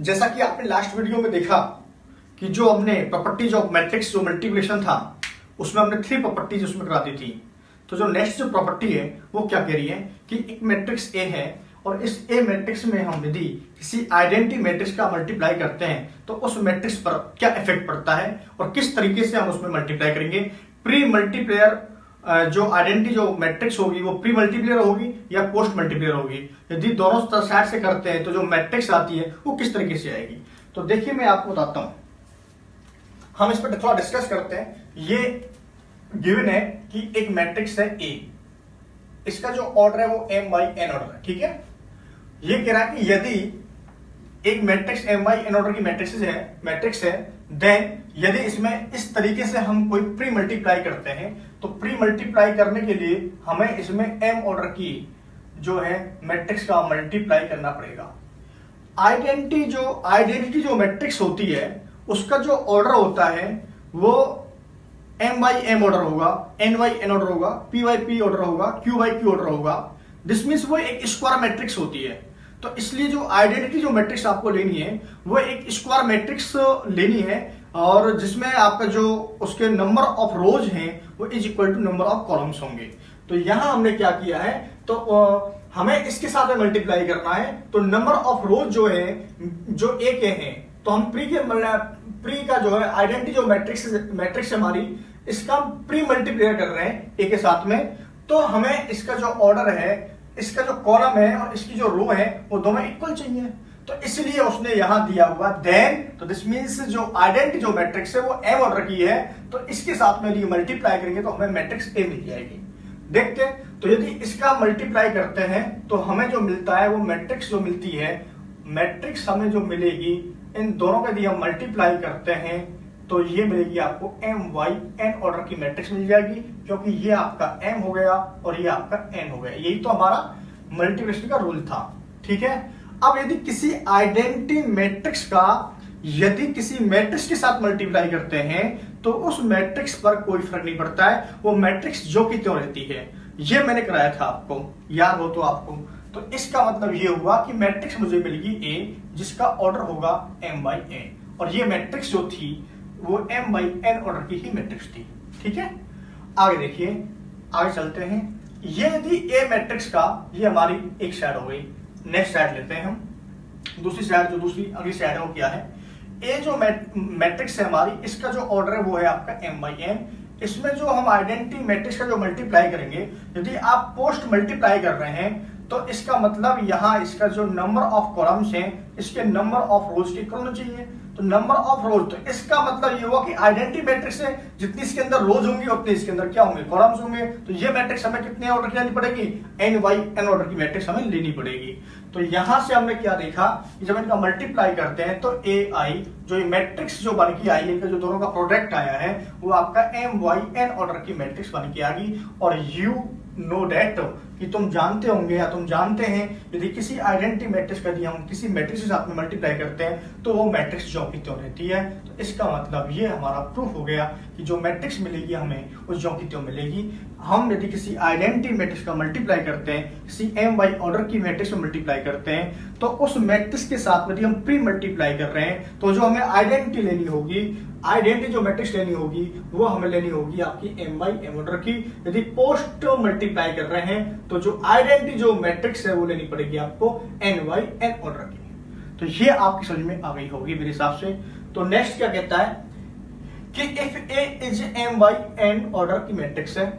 जैसा कि आपने लास्ट वीडियो में देखा कि जो हमने प्रॉपर्टीज ऑफ मैट्रिक्स जो मल्टीप्लिकेशन था उसमें हमने 3 प्रॉपर्टीज उसमें करा दी थी। तो जो नेक्स्ट जो प्रॉपर्टी है वो क्या कह रही है कि एक मैट्रिक्स ए है और इस ए मैट्रिक्स में हम यदि किसी आइडेंटिटी मैट्रिक्स का मल्टीप्लाई करते हैं तो उस मैट्रिक्स पर क्या इफेक्ट पड़ता है और किस तरीके से हम उसमें मल्टीप्लाई करेंगे। प्री मल्टीप्लेयर जो आइडेंटिटी जो मैट्रिक्स होगी वो प्री मल्टीप्लेयर होगी या पोस्ट मल्टीप्लेयर होगी। यदि दोनों साइड से करते हैं तो जो मैट्रिक्स आती है वो किस तरीके से आएगी। तो देखिए मैं आपको बताता हूं, हम इस पर थोड़ा डिस्कस करते हैं। ये गिवन है कि एक मैट्रिक्स है ए, इसका जो ऑर्डर है वो m बाई n ऑर्डर है। ठीक है, ये कह रहा है कि यदि एक matrix m by n order की मैट्रिक्स है देन यदि इसमें इस तरीके से हम कोई प्री मल्टीप्लाई करते हैं तो प्री मल्टीप्लाई करने के लिए हमें इसमें m ऑर्डर की जो है मैट्रिक्स का मल्टीप्लाई करना पड़ेगा। आइडेंटिटी जो मैट्रिक्स होती है उसका जो ऑर्डर होता है वो m बाई m ऑर्डर होगा, n बाई n ऑर्डर होगा, p बाई p ऑर्डर होगा, q बाई q ऑर्डर होगा। दिस मीन्स वो एक स्क्वायर मैट्रिक्स होती है। तो इसलिए जो आइडेंटिटी जो मैट्रिक्स आपको लेनी है वो एक स्क्वायर मैट्रिक्स लेनी है और जिसमें आपका जो उसके नंबर ऑफ रोज हैं वो is equal to number of columns होंगे। तो यहां हमने क्या किया है तो हमें इसके साथ में मल्टीप्लाई करना है। तो नंबर ऑफ रोज जो है जो ए के हैं तो हम प्री का जो है आइडेंटिटी जो मैट्रिक्स हमारी इसका प्री मल्टीप्लाई कर रहे हैं ए के साथ में। तो हमें इसका जो ऑर्डर है, इसका जो कॉलम है और इसकी जो रो है वो दोनों इक्वल चाहिए। तो इसलिए उसने यहां दिया हुआ देन, तो दिस मींस जो आइडेंटिटी जो मैट्रिक्स है वो m ऑर्डर की है तो इसके साथ में यदि मल्टीप्लाई करेंगे तो हमें मैट्रिक्स ए मिल जाएगी। देखते हैं, तो यदि इसका मल्टीप्लाई करते हैं तो हमें जो मिलता है वो मैट्रिक्स जो मिलती है, मैट्रिक्स हमें जो मिलेगी इन दोनों का यदि हम मल्टीप्लाई करते हैं तो ये मिलेगी आपको m y n ऑर्डर की मैट्रिक्स मिल जाएगी, क्योंकि ये आपका m हो गया और ये आपका n हो गया। यही तो हमारा मल्टीप्लिकेशन का रूल था। ठीक है, अब यदि किसी आइडेंटिटी मैट्रिक्स का यदि किसी मैट्रिक्स के साथ मल्टीप्लाई करते हैं तो उस मैट्रिक्स पर कोई फर्क नहीं पड़ता है, वो मैट्रिक्स जो की त्यों रहती है। ये मैंने कराया था आपको, याद हो तो आपको। तो इसका मतलब ये हुआ कि मैट्रिक्स मुझे मिलेगी A जिसका ऑर्डर होगा m बाई n और ये मैट्रिक्स जो थी वो m बाई n ऑर्डर की ही मैट्रिक्स थी। ठीक है, आगे देखिए, आगे चलते हैं। ये यदि A मैट्रिक्स का ये हमारी एक साइड हो गई। नेक्स्ट साइड लेते हैं हम, दूसरी साइड जो अगली साइड है वो क्या है। A जो मैट्रिक्स है हमारी, इसका जो ऑर्डर है वो है आपका m बाई n। इसमें जो हम आइडेंटिटी मैट्रिक्स का जो मल्टीप्लाई करेंगे, यदि आप पोस्ट मल्टीप्लाई कर रहे हैं तो इसका मतलब यहां इसका जो नंबर ऑफ कॉलम्स हैं इसके नंबर ऑफ रोज के इक्वल होना चाहिए। तो नंबर ऑफ रोज, तो इसका मतलब ये हुआ कि आइडेंटिटी मैट्रिक्स है जितनी इसके अंदर रोज होंगी उतने इसके अंदर क्या होंगे, कॉलम्स होंगे। तो ये मैट्रिक्स हमें कितने ऑर्डर की लेनी पड़ेगी, n बाई n ऑर्डर की मैट्रिक्स हमें लेनी पड़ेगी। तो यहां से हमने क्या देखा कि जब इनका मल्टीप्लाई करते हैं तो ai जो ये मैट्रिक्स जो बन के आई, इनका जो दोनों का प्रोडक्ट आया है वो आपका m बाई n ऑर्डर की मैट्रिक्स बन के आ गई। और यू नो डेट कि तुम जानते होंगे या तुम जानते हैं यदि किसी आइडेंटिटी मैट्रिक्स का यदि हम किसी मैट्रिक्स के साथ में मल्टीप्लाई करते हैं तो वो मैट्रिक्स जो की त्यों रहती है। तो इसका मतलब ये हमारा प्रूफ हो गया कि जो मैट्रिक्स मिलेगी हमें वो जो की त्यों मिलेगी। हम यदि किसी आइडेंटिटी मैट्रिक्स का मल्टीप्लाई करते हैं, किसी m बाई ऑर्डर की मैट्रिक्स में मल्टीप्लाई करते हैं तो उस मैट्रिक्स के साथ यदि हम प्री मल्टीप्लाई कर रहे हैं तो जो हमें आइडेंटिटी लेनी होगी, आइडेंटिटी जो मैट्रिक्स लेनी होगी वो हमें लेनी होगी आपकी m बाई m ऑर्डर की। यदि पोस्ट मल्टीप्लाई कर रहे हैं तो जो आइडेंटिटी जो मैट्रिक्स है वो लेनी पड़ेगी आपको n बाई n ऑर्डर की। तो ये आपकी समझ में आ गई होगी मेरे हिसाब से। तो नेक्स्ट क्या कहता है कि if a is m by n order की मैट्रिक्स है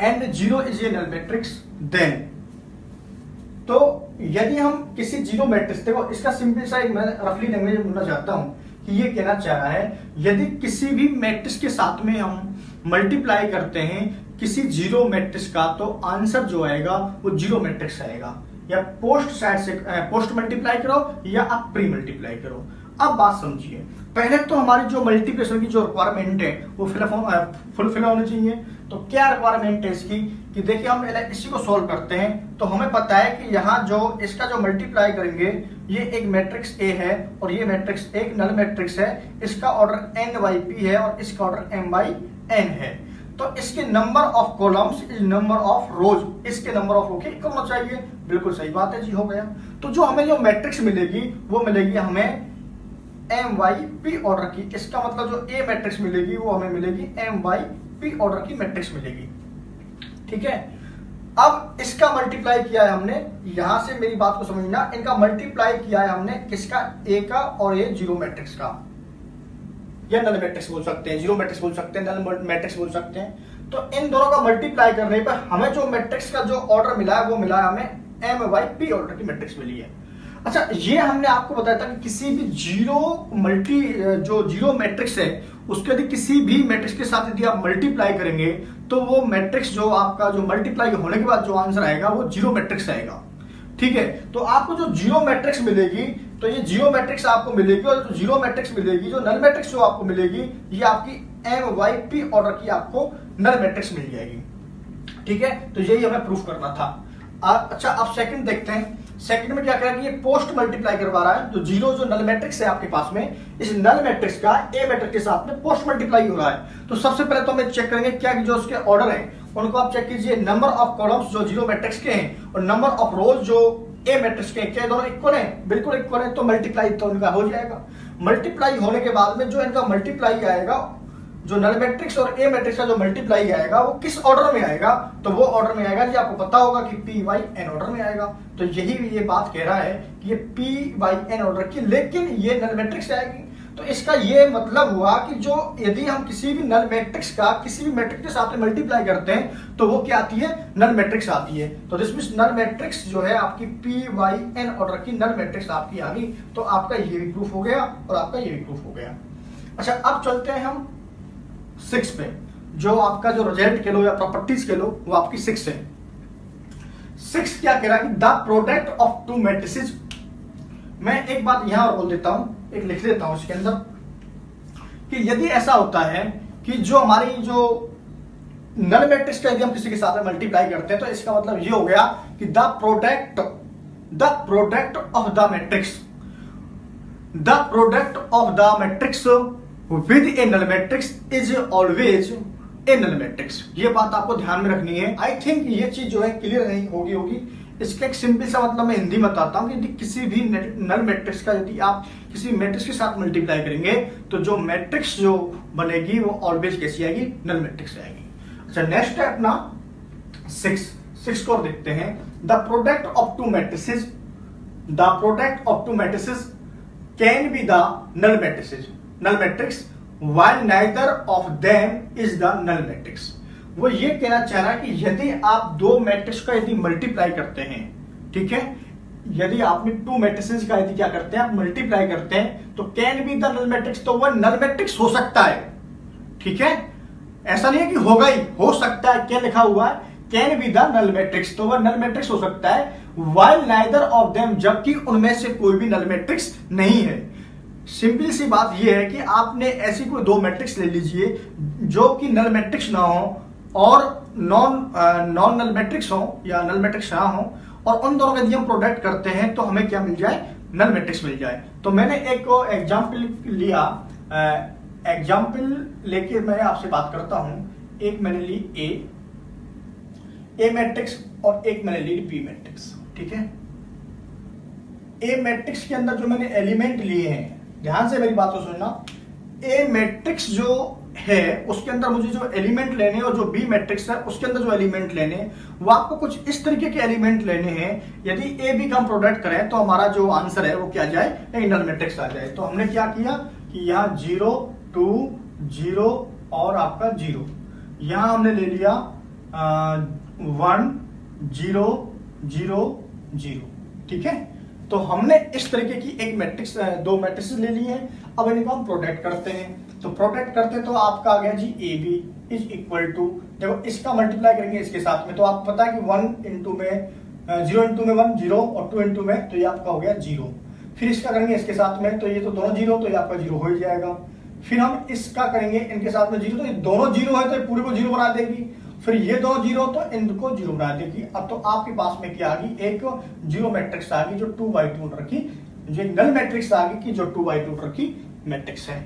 and 0 is a null matrix then, तो यदि हम किसी जीरो मैट्रिक्स, देखो इसका सिंपल सा एक मैं रफली लैंग्वेज में बोलना चाहता हूं कि ये कहना चाह रहा है यदि किसी भी मैट्रिक्स के साथ में हम मल्टीप्लाई करते हैं किसी जीरो मैट्रिक्स का तो आंसर जो आएगा वो जीरो मैट्रिक्स आएगा। या पोस्ट साइड से पोस्ट मल्टीप्लाई करो या आप प्री मल्टीप्लाई करो। अब बात समझिए, पहले तो हमारी जो मल्टीप्लिकेशन की जो रिक्वायरमेंट है वो फुलफिल होनी चाहिए। तो क्या रिक्वायरमेंट है इसकी कि देखिए हम इसी को सॉल्व करते हैं तो हमें पता है कि यहाँ जो इसका जो मल्टीप्लाई करेंगे ये एक मैट्रिक्स A है और ये मैट्रिक्स एक नल मैट्रिक्स है, इसका ऑर्डर n बाई p है और इसका ऑर्डर m बाई n है। तो इसके number of columns is number of रोज, इसके नंबर ऑफ रो के इक्वल होना चाहिए। बिल्कुल सही बात है जी, हो गया। तो जो हमें जो मैट्रिक्स मिलेगी वो मिलेगी हमें MYP ऑर्डर की। इसका मतलब जो ए मैट्रिक्स मिलेगी वो हमें मिलेगी MYP ऑर्डर की मैट्रिक्स मिलेगी। ठीक है, अब इसका मल्टीप्लाई किया है हमने, यहां से मेरी बात को समझना, इनका मल्टीप्लाई किया है हमने किसका, ए का और ये जीरो मैट्रिक्स का, या नल मैट्रिक्स बोल सकते हैं, जीरो मैट्रिक्स बोल सकते हैं, नल मैट्रिक्स बोल सकते हैं। तो इन दोनों का मल्टीप्लाई करने पर हमें जो मैट्रिक्स का जो ऑर्डर मिला है वो मिला है हमें MYP ऑर्डर की मैट्रिक्स मिली है। अच्छा, ये हमने आपको बताया था कि किसी भी जीरो मैट्रिक्स है उसके यदि किसी भी मैट्रिक्स के साथ यदि आप मल्टीप्लाई करेंगे तो वो मैट्रिक्स जो आपका जो मल्टीप्लाई होने के बाद जो आंसर आएगा वो जीरो मैट्रिक्स आएगा। ठीक है, तो आपको जो जीरो मैट्रिक्स मिलेगी तो ये जीरो मैट्रिक्स आपको मिलेगी, और जो जीरो मैट्रिक्स मिलेगी, जो नल मैट्रिक्स जो आपको मिलेगी ये आपकी MYP ऑर्डर की आपको नल मैट्रिक्स मिल जाएगी। ठीक है, तो यही हमें प्रूफ करना था। अच्छा, अब सेकंड देखते हैं। सेकंड में क्या कह रहा है कि ये पोस्ट मल्टीप्लाई करवा रहा है, जो जीरो जो नल मैट्रिक्स है आपके पास में, इस नल मैट्रिक्स का ए मैट्रिक्स के साथ में पोस्ट मल्टीप्लाई हो रहा है। तो सबसे पहले तो हमें चेक करेंगे क्या जो उसके ऑर्डर है उनको आप चेक कीजिए। नंबर ऑफ कॉलम्स जो जीरो मैट्रिक्स के हैं और नंबर ऑफ रोज जो ए मैट्रिक्स के, क्या दोनों इक्वल हैं? बिल्कुल इक्वल है, तो मल्टीप्लाई तो उनका हो जाएगा। मल्टीप्लाई होने के बाद में जो इनका मल्टीप्लाई आएगा, जो नल मैट्रिक्स और ए मैट्रिक्स का जो मल्टीप्लाई आएगा वो किस ऑर्डर में आएगा, तो वो ऑर्डर में आएगा, ये आपको पता होगा कि PYN ऑर्डर में आएगा। तो यही ये बात कह रहा है कि ये PYN ऑर्डर की, लेकिन ये नल मैट्रिक्स आएगी। तो इसका ये मतलब हुआ कि जो यदि हम किसी भी नल मैट्रिक्स का किसी भी मैट्रिक्स के साथ में मल्टीप्लाई करते हैं तो वो क्या आती है, नल मैट्रिक्स आती है। तो दिस मींस नल मैट्रिक्स जो है आपकी PYN ऑर्डर की नल मैट्रिक्स आपकी आ गई। तो आपका ये भी प्रूफ हो गया और आपका ये भी प्रूफ हो गया। अच्छा, अब चलते हैं हम 6 पे, जो आपका जो रिजल्ट के लो या प्रॉपर्टीज के लो वो आपकी 6 है। 6 क्या कह रहा है कि the product of two matrices. मैं एक बात यहां और बोल देता हूं, एक लिख देता हूं इसके अंदर, कि यदि ऐसा होता है कि जो हमारी जो नल मैट्रिक्स का यदि हम किसी के साथ में मल्टीप्लाई करते हैं तो इसका मतलब ये हो गया कि the product of the matrix, the product of the matrix with a null matrix is always a null matrix. ये बात आपको ध्यान में रखनी है। आई थिंक ये चीज जो है क्लियर नहीं होगी। इसका एक सिंपल सा मतलब मैं हिंदी में बताता हूं कि यदि किसी भी नल मैट्रिक्स का यदि आप किसी मैट्रिक्स के साथ मल्टीप्लाई करेंगे तो जो मैट्रिक्स जो बनेगी वो ऑलवेज कैसी आएगी, नल मैट्रिक्स आएगी। अच्छा, नेक्स्ट है अपना 6 को देखते हैं। The product of two matrices, the product of two matrices can be the null matrices, null matrix while neither of them is the null matrix। वो ये कहना चाह रहा है कि यदि आप दो मैट्रिक्स का यदि मल्टीप्लाई करते हैं, ठीक है, यदि आपने टू मैट्रिसेस का यदि क्या करते हैं आप मल्टीप्लाई करते हैं तो can be the null matrix, तो वह नल मैट्रिक्स हो सकता है। ठीक है, ऐसा नहीं है कि होगा ही, हो सकता है। क्या लिखा हुआ है, can be the null matrix, तो वह नल मैट्रिक्स हो सकता है। while neither of them, जबकि उनमें से कोई भी नल मैट्रिक्स नहीं है। सिंपल सी बात यह है कि आपने ऐसी कोई दो मैट्रिक्स ले लीजिए जो कि नल मैट्रिक्स ना हो और नॉन नल मैट्रिक्स हो या नल मैट्रिक्स ना हो, और उन दोनों का यदि हम प्रोडक्ट करते हैं तो हमें क्या मिल जाए, नल मैट्रिक्स मिल जाए। तो मैंने एक एग्जाम्पल लिया, एग्जाम्पल लेके मैं आपसे बात करता हूं। एक मैंने ली ए मैट्रिक्स और एक मैंने ली बी मैट्रिक्स। ठीक है, ए मैट्रिक्स के अंदर जो मैंने एलिमेंट लिए हैं, ध्यान से मेरी बात को सुनना, ए मैट्रिक्स जो है उसके अंदर मुझे जो एलिमेंट लेने और जो बी मैट्रिक्स है उसके अंदर जो एलिमेंट लेने वो आपको कुछ इस तरीके के एलिमेंट लेने हैं। यदि ए बी का हम प्रोडक्ट करें तो हमारा जो आंसर है वो क्या जाए, एक नल मैट्रिक्स आ जाए। तो हमने क्या किया कि यहाँ 0 2 0 और आपका 0, यहां हमने ले लिया 1 0 0 0। ठीक है, तो हमने इस तरीके की एक मैट्रिक्स, दो मैट्रिक्स ले लिए हैं। अब इनको हम प्रोडक्ट करते हैं, तो प्रोडक्ट करते तो आपका आ गया जी a b is equal to, देखो इसका मल्टीप्लाई करेंगे इसके साथ में तो आपको पता है कि 1 इंटू में 0 इंटू में 1 0 और 2 इंटू में, तो ये आपका हो गया 0। फिर इसका करेंगे इसके साथ में, तो ये तो दोनों 0, तो ये आपका 0 हो ही जाएगा। फिर हम इसका करेंगे इनके साथ में 0, तो ये दोनों 0 है तो ये पूरे को 0 बना देगी। फिर ये दो 0 तो इनको 0 बना देगी। अब तो आपके पास में क्या आ गई, एक जीरो मैट्रिक्स आ गई जो 2/2 रखी, जो नल मैट्रिक्स आ गई कि जो 2/2 रखी मैट्रिक्स है।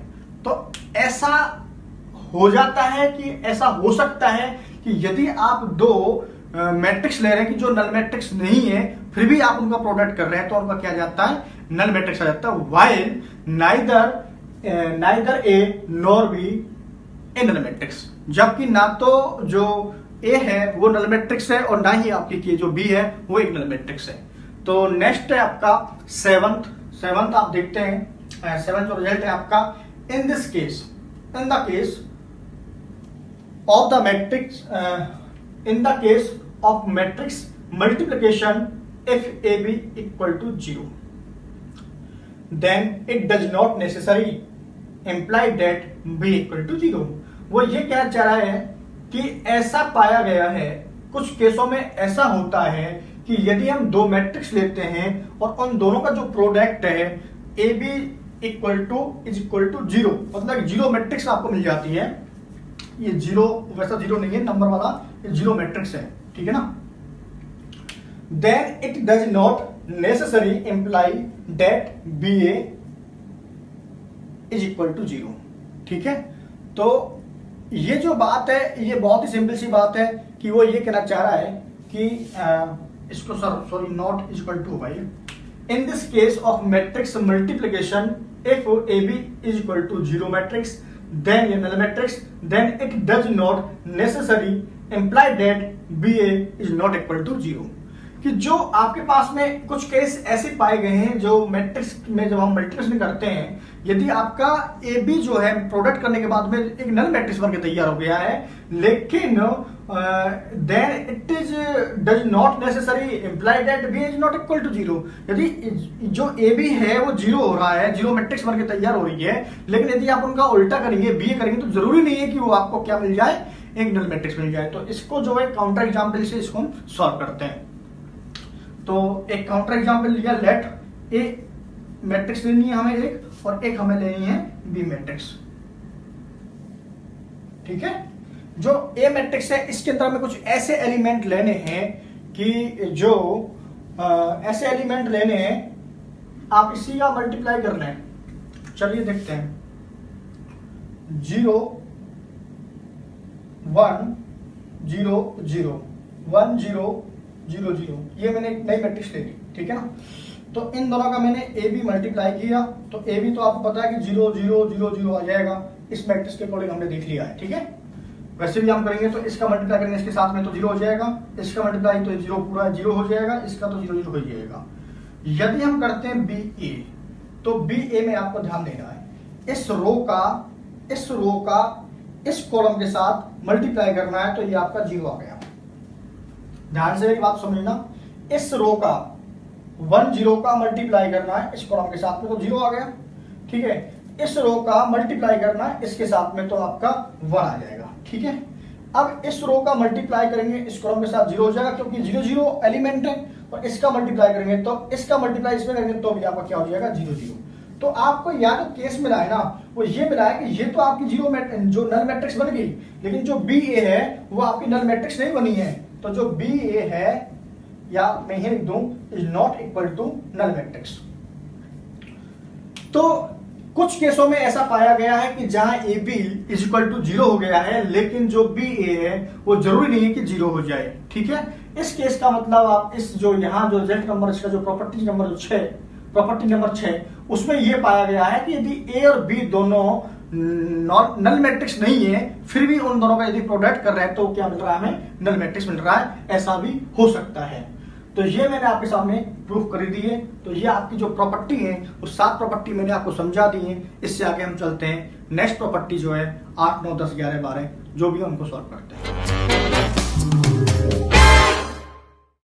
तो ऐसा हो जाता है कि ऐसा हो सकता है कि यदि आप दो मैट्रिक्स ले रहे हैं कि जो नल मैट्रिक्स नहीं है, फिर भी आप उनका प्रोडक्ट कर रहे हैं, तो उनका क्या जाता है, नल मैट्रिक्स आ जाता है। While neither a nor b a null matrix, जबकि ना तो जो ए है वो नल मैट्रिक्स है और ना ही आपकी जो बी है वो एक नल मैट्रिक्स है। तो नेक्स्ट है आपका सेवंथ आप देखते हैं, सेवंथ जो रिजल्ट है आपका, in this case, in the case of the matrix, in the case of matrix multiplication if a b equal to 0, then it does not necessarily imply that b equal to 0। वो ये क्या चाह रहा है कि ऐसा पाया गया है, कुछ केसों में ऐसा होता है कि यदि हम दो मैट्रिक्स लेते हैं और उन दोनों का जो प्रोडक्ट है ए बी इक्वल टू 0, मतलब 0 मैट्रिक्स आपको मिल जाती है। ये 0 वैसा 0 नहीं है नंबर वाला, ये 0 मैट्रिक्स है, ठीक है ना। then it does not necessarily imply that BA is equal to 0, ठीक है। तो ये जो बात है ये बहुत ही सिंपल सी बात है कि वो ये कहना चाह रहा है कि इसको सॉरी नॉट इक्वल टू भाई, in this case of matrix multiplication if a b is equal to 0 matrix then ये null matrix, then it does not necessary imply that b a is not equal to 0। कि जो आपके पास में कुछ case ऐसे पाए गए हैं जो मैट्रिक्स में जब हम मल्टीप्लिकेशन करते हैं, यदि आपका ए बी जो है प्रोडक्ट करने के बाद में एक नल मैट्रिक्स बन के तैयार हो गया है, लेकिन then it is does not necessary imply that b is not equal to 0। यदि जो ए बी है वो 0 हो रहा है, 0 मैट्रिक्स बन के तैयार हो रही है, लेकिन यदि आप उनका उल्टा करेंगे, बी करेंगे, तो जरूरी नहीं है कि वो आपको क्या मिल जाए, एक नल मैट्रिक्स मिल जाए। तो इसको जो है काउंटर एग्जाम्पल से इसको हम सॉल्व करते हैं। तो एक काउंटर एग्जाम्पल लिया, लेट ए मैट्रिक्स लेनी है हमें एक, और एक हमें लेनी है बी मैट्रिक्स, ठीक है। जो ए मैट्रिक्स है इसके अंदर हमें कुछ ऐसे एलिमेंट लेने हैं कि जो ऐसे एलिमेंट लेने हैं, आप इसी का मल्टीप्लाई कर लें। चलिए देखते हैं, 0 1 0 0 1 0 0 0, ये मैंने एक नई मैट्रिक्स ले ली, ठीक है ना। तो इन दोनों का मैंने ए बी मल्टीप्लाई किया, तो ए बी तो आपको पता है कि 0 0 0 0 आ जाएगा, इस मैट्रिक्स के अकॉर्डिंग हमने देख लिया है, ठीक है। वैसे भी हम करेंगे तो इसका मल्टीप्लाई करेंगे इसके साथ में तो 0 हो जाएगा, इसका मल्टीप्लाई तो 0 पूरा 0 हो जाएगा, इसका तो 0 0 हो जाएगा। यदि हम करते हैं बी ए, तो बी ए में आपको ध्यान देना है, इस रो का इस कॉलम के साथ मल्टीप्लाई करना है, तो ये आपका 0 आ गया। ध्यान से एक बात समझना, इस रो का 1 0 का मल्टीप्लाई करना है इस कॉलम के साथ में, तो 0 आ गया, ठीक है। इस रो का मल्टीप्लाई करना है इसके साथ में, तो आपका 1 आ जाएगा, ठीक है। अब इस रो का मल्टीप्लाई करेंगे इस कॉलम के साथ, 0 हो जाएगा क्योंकि 0 0 एलिमेंट है, और इसका मल्टीप्लाई करेंगे तो इसका मल्टीप्लाई इसमें करेंगे तो भी आपका क्या हो जाएगा, 0 0। तो आपको या जो केस मिला है ना, वो ये मिला है कि ये तो आपकी जो नल मैट्रिक्स बन गई, लेकिन जो बी ए है वो आपकी नल मैट्रिक्स नहीं बनी है। तो जो बी ए है, या मैं यही लिख दूं, is not equal to null matrix. तो कुछ केसों में ऐसा पाया गया है कि जहां a b is equal to 0 हो गया है, लेकिन जो बी ए है वो जरूरी नहीं है कि 0 हो जाए, ठीक है। इस केस का मतलब आप इस जो यहां जो रिजल्ट नंबर, इसका जो प्रॉपर्टी नंबर 6, उसमें यह पाया गया है कि यदि ए और बी दोनों नल मैट्रिक्स नहीं है, फिर भी उन दोनों का यदि प्रोडक्ट कर रहे हैं तो क्या मिल रहा है, हमें नल मैट्रिक्स मिल रहा है। ऐसा भी हो सकता है। तो ये मैंने आपके सामने प्रूफ कर दी है। तो ये आपकी जो प्रॉपर्टी है वो 7 प्रॉपर्टी मैंने आपको समझा दी है। इससे आगे हम चलते हैं नेक्स्ट प्रॉपर्टी जो है 8 9 10 11 12 जो भी है उनको सॉल्व करते हैं।